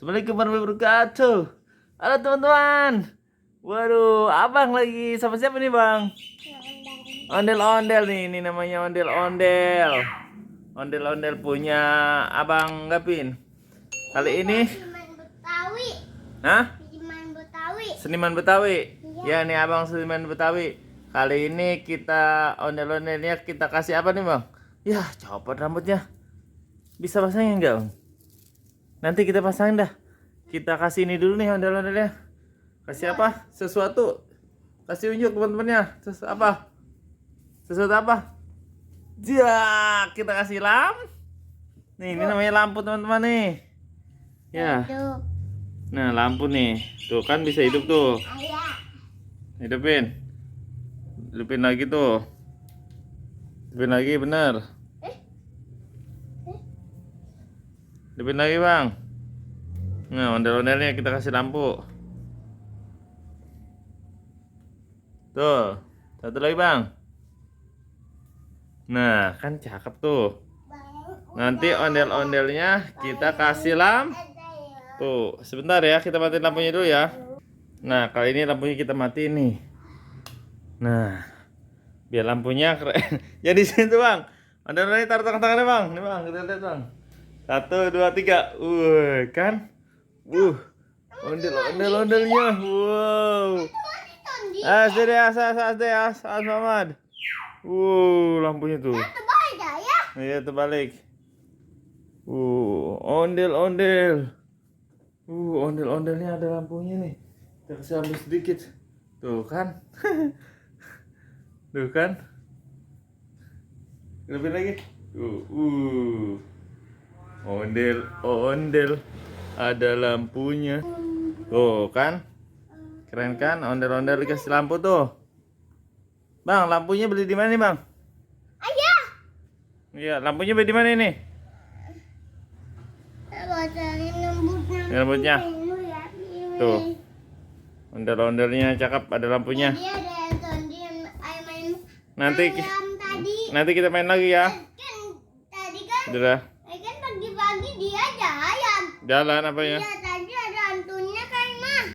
Assalamualaikum warahmatullahi wabarakatuh. Halo teman-teman. Waduh, abang lagi sama siapa nih bang? Ondel-ondel nih, ini namanya ondel-ondel. Ondel-ondel punya abang Gapin. Kali ini Seniman Betawi. Hah? Seniman Betawi. Seniman Betawi. Iya. Ya nih abang seniman Betawi. Kali ini kita ondel-ondelnya kita kasih apa nih bang? Ya copot rambutnya. Bisa pasangin enggak bang? Nanti kita pasangin dah. Kita kasih ini dulu nih ondel-ondelnya. Kasih apa? Sesuatu. Kasih unjuk teman-temannya. Apa? Sesuatu apa? Ya, kita kasih Nih, ini namanya lampu teman-teman nih. Ya. Hidup. Nah, lampu nih. Tuh kan bisa hidup tuh. Ayah. Hidupin. Hidupin lagi tuh. Hidupin lagi bener. Hidupin lagi bang. Nah, ondel-ondelnya kita kasih lampu. Tuh, satu lagi bang. Nah, kan cakep tuh. Nanti ondel-ondelnya kita kasih Tuh, sebentar ya, kita matiin lampunya dulu ya. Nah, kali ini lampunya kita matiin nih. Nah, biar lampunya keren. Ya di situ bang. Ondel-ondelnya taruh tangannya bang. Nih bang, kita lihat bang. 1, 2, 3. Kan? Ondel-ondelnya. Wow. As Muhammad. Lampunya tuh. Terbalik ya? Iya, terbalik. Ondel-ondel. Ondel-ondelnya ada lampunya nih. Kita kasih lampu sedikit. Tuh kan? Tuh kan? Lebih lagi. Ondel-ondel ada lampunya. Tuh kan? Keren kan? Ondel-ondel dikasih lampu tuh. Bang, lampunya beli di mana nih, Bang? Ayah. Iya, lampunya beli di mana ini? Rambutnya. Tuh. Ondel-ondelnya cakep, ada lampunya. Tadi ada yang tonjol main Nanti ayam tadi. nanti kita main lagi ya. Kan tadi kan Udah. kan pagi-pagi dia aja ayam. Jalan apanya? Dia